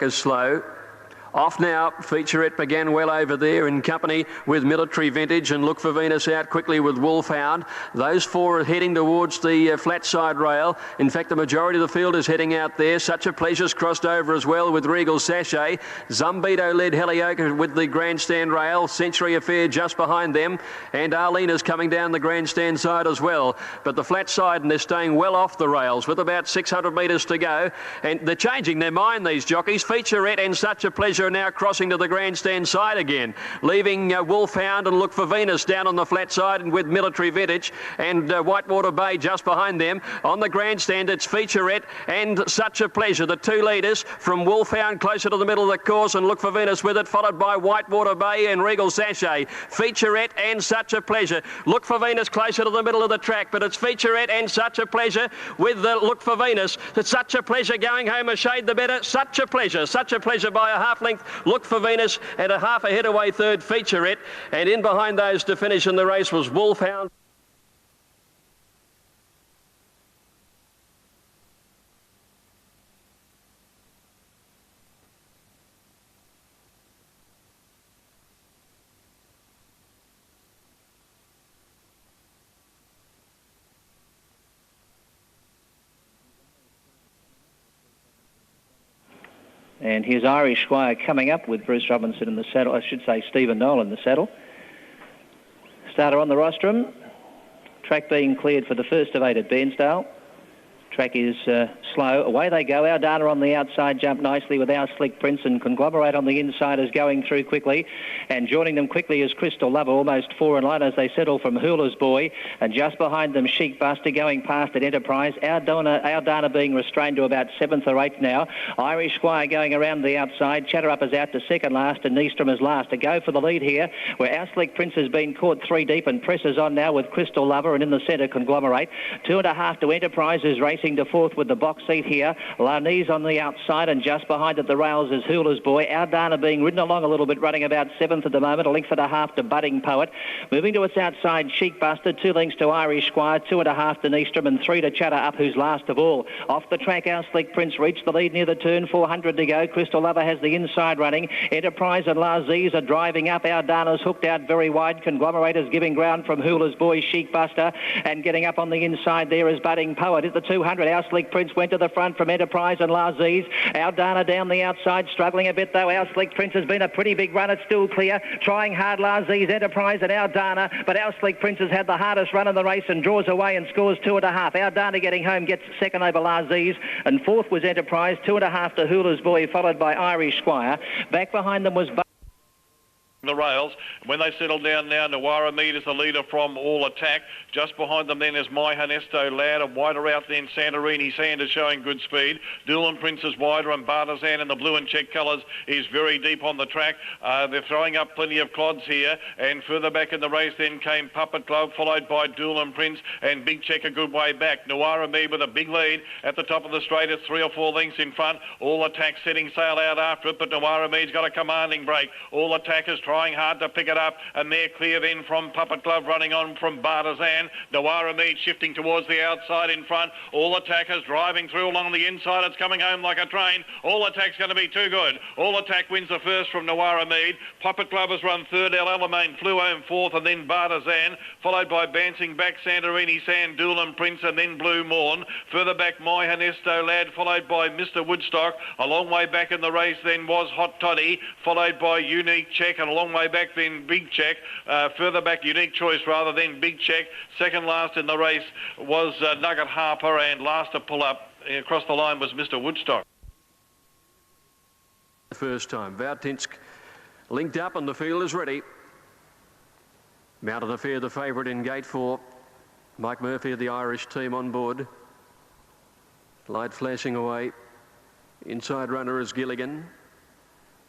is slow. Off now, Featurette began well over there in company with Military Vintage and Look for Venus out quickly with Wolfhound. Those four are heading towards the flat side rail. In fact, the majority of the field is heading out there. Such a Pleasure's crossed over as well with Regal Sachet. Zumbito led Helioka with the grandstand rail. Century Affair just behind them. And Arlena's coming down the grandstand side as well. But the flat side, and they're staying well off the rails with about 600 metres to go. And they're changing their mind, these jockeys. Featurette and Such a Pleasure are now crossing to the grandstand side again, leaving Wolfhound and Look for Venus down on the flat side and with Military Vintage and Whitewater Bay just behind them. On the grandstand, it's Featurette and Such a Pleasure, the two leaders, from Wolfhound closer to the middle of the course and Look for Venus with it, followed by Whitewater Bay and Regal Sachet. Featurette and Such a Pleasure. Look for Venus closer to the middle of the track, but it's Featurette and Such a Pleasure with the Look for Venus. It's Such a Pleasure going home a shade the better. Such a Pleasure by a half length. Look for Venus and a half a head away third, Featurette, and in behind those to finish in the race was Wolfhound. And here's Irish Squire coming up with Bruce Robinson in the saddle. I should say Stephen Noel in the saddle. Starter on the rostrum. Track being cleared for the first of 8 at Bairnsdale. Track is slow. Away they go. Our Dana on the outside jump nicely with Our Slick Prince, and Conglomerate on the inside is going through quickly. And joining them quickly is Crystal Lover, almost 4 in line as they settle from Hula's Boy. And just behind them, Chic Buster going past at Enterprise. Our Dana being restrained to about 7th or 8th now. Irish Squire going around the outside. Chatter Up is out to second last, and Neestrom is last. To go for the lead here, where Our Slick Prince has been caught 3 deep and presses on now with Crystal Lover, and in the centre, Conglomerate. 2.5 to Enterprise, is racing to 4th with the box seat here. Larnese on the outside, and just behind at the rails is Hula's Boy. Our Dana being ridden along a little bit, running about 7th at the moment. A length and a half to Budding Poet. Moving to its outside, Chic Buster. 2 lengths to Irish Squire. 2.5 to Neestrom, and 3 to Chatter Up, who's last of all. Off the track, Our Slick Prince reached the lead near the turn. 400 to go. Crystal Lover has the inside running. Enterprise and Larziz are driving up. Our Dana's hooked out very wide. Conglomerate is giving ground from Hula's Boy, Chic Buster, and getting up on the inside there is Budding Poet. At the 200, Our Slick Prince went to the front from Enterprise and Larziz. Our Dana down the outside, struggling a bit though. Our Slick Prince has been a pretty big run. It's still clear. Trying hard, Larziz, Enterprise and Our Dana, but Our Slick Prince has had the hardest run in the race and draws away and scores 2.5. Our Dana getting home gets second over Larziz, and 4th was Enterprise. 2.5 to Hula's Boy, followed by Irish Squire. Back behind them was the rails. When they settle down now, Nawara Mead is the leader from All Attack. Just behind them then is My Honesto Lad, and wider out then Santorini Sanders showing good speed. Doolan Prince is wider, and Bartizan in the blue and check colours is very deep on the track. They're throwing up plenty of clods here, and further back in the race then came Puppet Glove, followed by Doolan Prince and Big Check a good way back. Nawara Mead with a big lead at the top of the straight. It's 3 or 4 lengths in front. All Attack setting sail out after it, but Nawara Mead's got a commanding break. All Attack is trying hard to pick it up, and they're clear then from Puppet Glove, running on from Bartizan. Nawara Mead shifting towards the outside in front. All Attackers driving through along the inside. It's coming home like a train. All Attack's going to be too good. All Attack wins the first from Nawara Mead. Puppet Glove has run third. El Alamein flew home 4th, and then Bartizan, followed by Bouncing Back, Santorini Sand, Doolan Prince, and then Blue Morn. Further back, My Honesto Lad, followed by Mr. Woodstock. A long way back in the race then was Hot Toddy, followed by Unique Check, and a long way back then Big Check. Further back, Unique Choice rather than Big Check. Second last in the race was Nugget Harper, and last to pull up across the line was Mr. Woodstock. First time, Vautinsk linked up and the field is ready. Mountain Affair the favourite in gate 4. Mike Murphy of the Irish team on board. Light flashing away. Inside runner is Gilligan.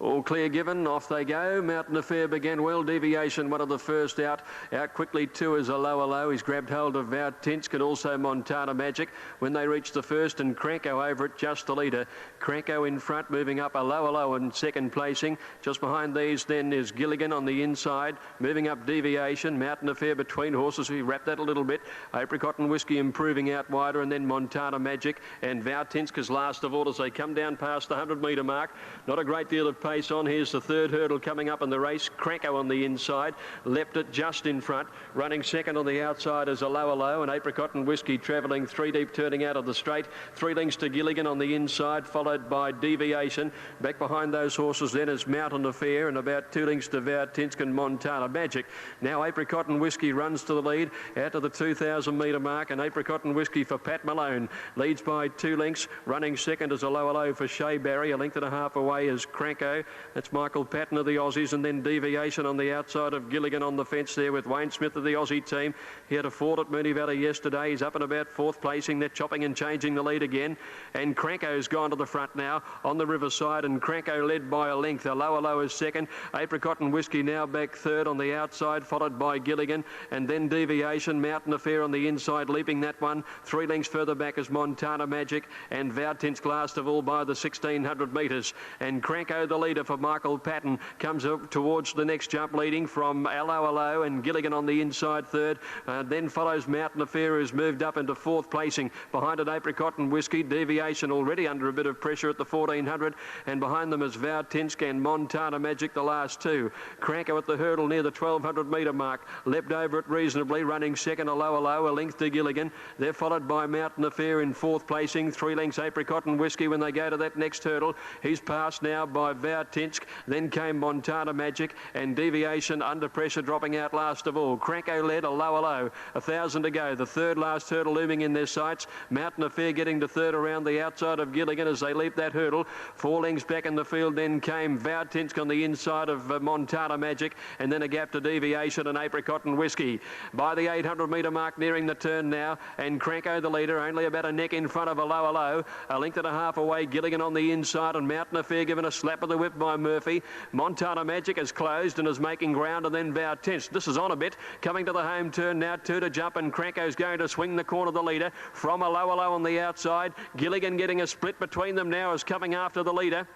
All clear given, off they go. Mountain Affair began well. Deviation, one of the first out. Out quickly, two is a low. He's grabbed hold of Vautinsk and also Montana Magic when they reach the first, and Cranko over it, just the leader. Cranko in front, moving up a low in second placing. Just behind these then is Gilligan on the inside, moving up Deviation. Mountain Affair between horses. We wrap that a little bit. Apricot and Whiskey improving out wider, and then Montana Magic and Vautinsk is last of all as they come down past the 100-metre mark. Not a great deal of pace on. Here's the third hurdle coming up in the race. Cranko on the inside, leapt it just in front. Running second on the outside is a low, and Apricot and Whiskey travelling three deep, turning out of the straight. 3 lengths to Gilligan on the inside, followed by Deviation. Back behind those horses then is Mountain Affair, and about 2 lengths to Vautinsk and Montana Magic. Now Apricot and Whiskey runs to the lead out to the 2,000-metre mark, and Apricot and Whiskey for Pat Malone leads by 2 lengths. Running second is a low for Shea Barry. A length and a half away is Cranko. That's Michael Patton of the Aussies, and then Deviation on the outside of Gilligan on the fence there with Wayne Smith of the Aussie team. He had a ford at Moonee Valley yesterday. He's up and about 4th placing. They're chopping and changing the lead again, and Cranko's gone to the front now on the riverside, and Cranko led by a length. A low is second. Apricot and Whiskey now back third on the outside, followed by Gilligan, and then Deviation. Mountain Affair on the inside, leaping that one. 3 lengths further back is Montana Magic, and Vautinsk last of all by the 1,600 metres. And Cranko, the leader for Michael Patton, comes up towards the next jump, leading from Allo, and Gilligan on the inside third. Then follows Mountain Affair, who's moved up into 4th placing. Behind it, Apricot and Whiskey. Deviation already under a bit of pressure at the 1,400, and behind them is Vautinsk and Montana Magic, the last two. Cranko at the hurdle near the 1,200-metre mark, leapt over it reasonably, running second, a low, a length to Gilligan. They're followed by Mountain Affair in 4th placing. 3 lengths Apricot and Whiskey when they go to that next hurdle. He's passed now by Vautinsk. Then came Montana Magic, and Deviation under pressure, dropping out last of all. Cranko led, a low, 1,000 to go. The third last hurdle looming in their sights. Mountain Affair getting to third around the outside of Gilligan as they leap that hurdle. 4 lengths back in the field then came Vautinsk on the inside of Montana Magic, and then a gap to Deviation and Apricot and Whiskey. By the 800-metre mark, nearing the turn now, and Cranko the leader, only about a neck in front of a low, a length and a half away. Gilligan on the inside, and Mountain Affair given a slap of the whip by Murphy. Montana Magic is closed and is making ground, and then Vautinsk. This is on a bit, coming to the home turn now, 2 to jump, and Cranko's going to swing the corner of the leader from a low on the outside. Gilligan getting a split between them now, is coming after the leader.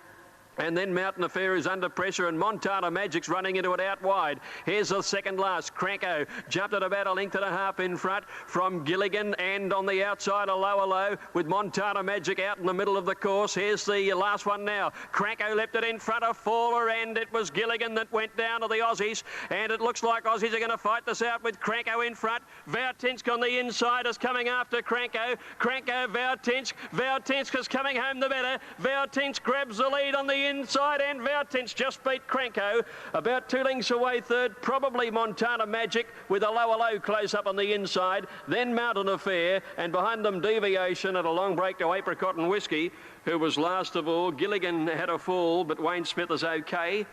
And then Mountain Affair is under pressure, and Montana Magic's running into it out wide. Here's the second last. Cranko jumped at about a length and a half in front from Gilligan, and on the outside a low with Montana Magic out in the middle of the course. Here's the last one now. Cranko leapt it in front of Faller, and it was Gilligan that went down to the Aussies, and it looks like Aussies are going to fight this out with Cranko in front. Vautinsk on the inside is coming after Cranko. Vautinsk is coming home the better. Vautinsk grabs the lead on the inside, and Vautinsk just beat Cranko. About 2 lengths away third, probably Montana Magic with a low close up on the inside, then Mountain Affair, and behind them Deviation at a long break to Apricot and Whiskey, who was last of all. Gilligan had a fall, but Wayne Smith is okay.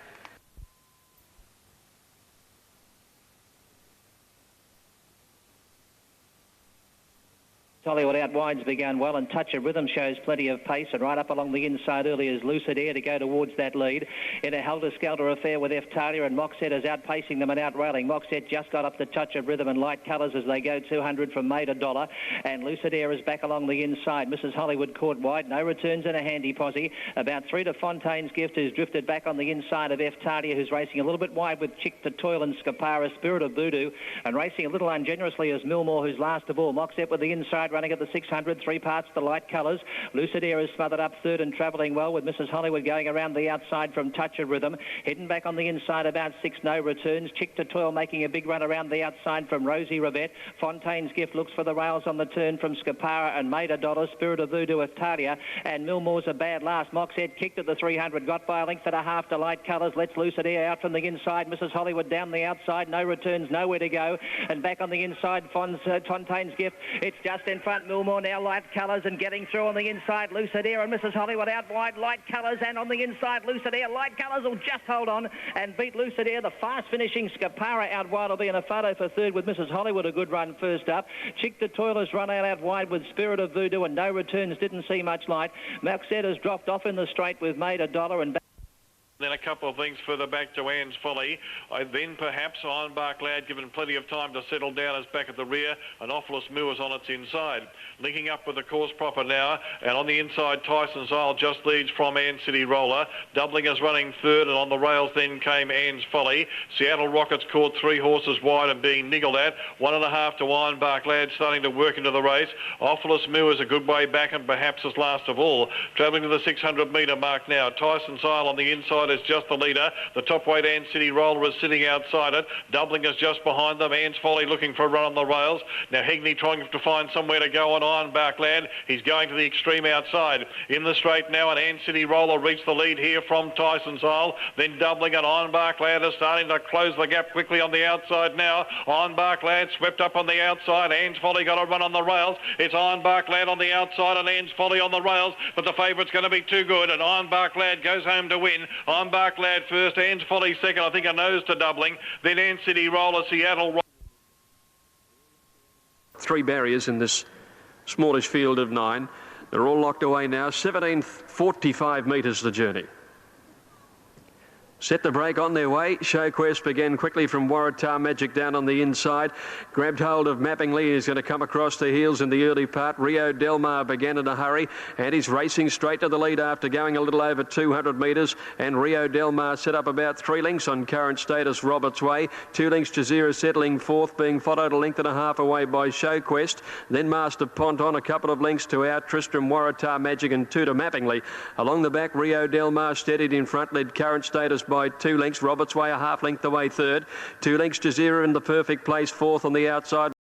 Hollywood out wide's begun well, and Touch of Rhythm shows plenty of pace, and right up along the inside early is Lucid Air to go towards that lead. In a helter-skelter affair with F. Talia, and Moxet is outpacing them and outrailing. Moxet just got up to Touch of Rhythm and Light Colours as they go 200 from Made a Dollar, and Lucid Air is back along the inside. Mrs. Hollywood caught wide, no returns in a handy posse. About 3 to Fontaine's Gift, who's drifted back on the inside of F. Talia, who's racing a little bit wide with Chick to Toil and Scapara, Spirit of Voodoo, and racing a little ungenerously is Millmore, who's last of all. Moxet with the inside running at the 600, 3 parts to Light Colours. Lucid Air is smothered up third and travelling well, with Mrs. Hollywood going around the outside from Touch of Rhythm. Hidden back on the inside about 6, no returns. Chick to Toil making a big run around the outside from Rosie Rivette. Fontaine's Gift looks for the rails on the turn from Scapara and Made a Dollar. Spirit of Voodoo of Talia, and Millmore's a bad last. Moxhead kicked at the 300, got by a length and a half to Light Colours. Lets Lucid Air out from the inside. Mrs. Hollywood down the outside, no returns, nowhere to go. And back on the inside, Fontaine's Gift. It's just in front. Millmore now, Light Colours, and getting through on the inside, Lucid Air and Mrs. Hollywood out wide. Light Colours, and on the inside, Lucid Air. Light Colours will just hold on and beat Lucid Air. The fast finishing Scapara out wide will be in a photo for third, with Mrs. Hollywood a good run first up. Chick to Toil has run out wide with Spirit of Voodoo, and no returns, didn't see much light. Moxet has dropped off in the straight with Made a Dollar, and Then a couple of things further back to Anne's Folly. Then perhaps Ironbark Lad given plenty of time to settle down as back at the rear, and Ophilus Moors on its inside. Linking up with the course proper now, and on the inside Tyson's Isle just leads from Ann City Roller. Doubling is running third, and on the rails then came Anne's Folly. Seattle Rockets caught 3 horses wide and being niggled at. 1.5 to Ironbark Lad starting to work into the race. Ophilus Moors a good way back and perhaps as last of all. Travelling to the 600 metre mark now. Tyson's Isle on the inside is just the leader. The top weight Ann City Roller is sitting outside it. Doubling is just behind them. Anne's Folly looking for a run on the rails. Now Hegney trying to find somewhere to go on Ironbark Lad. He's going to the extreme outside. In the straight now, and Ann City Roller reached the lead here from Tyson's Isle. Then Doubling, and Ironbark Lad is starting to close the gap quickly on the outside now. Ironbark Lad swept up on the outside. Anne's Folly got a run on the rails. It's Ironbark Lad on the outside and Anne's Folly on the rails, but the favourite's going to be too good, and Ironbark Lad goes home to win. Ironbark Lad first, Anne's Folly second, I think a nose to Doubling, then Ann City Roller, Seattle. 3 barriers in this smallish field of 9. They're all locked away now. 1745 metres the journey. Set the break on their way. Showquest began quickly from Waratah Magic down on the inside. Grabbed hold of Mapping Lee, who's going to come across the heels in the early part. Rio Del Mar began in a hurry, and he's racing straight to the lead after going a little over 200 metres. And Rio Del Mar set up about 3 lengths on Current Status Roberts Way. 2 lengths Jazeera settling fourth, being followed a length and a half away by Showquest. Then Master Ponton a couple of lengths to Out Tristram, Waratah Magic and 2 to Mapping Lee. Along the back, Rio Del Mar steadied in front, led Current Status by 2 lengths. Roberts Way a half length away third. 2 lengths Jazeera in the perfect place fourth on the outside.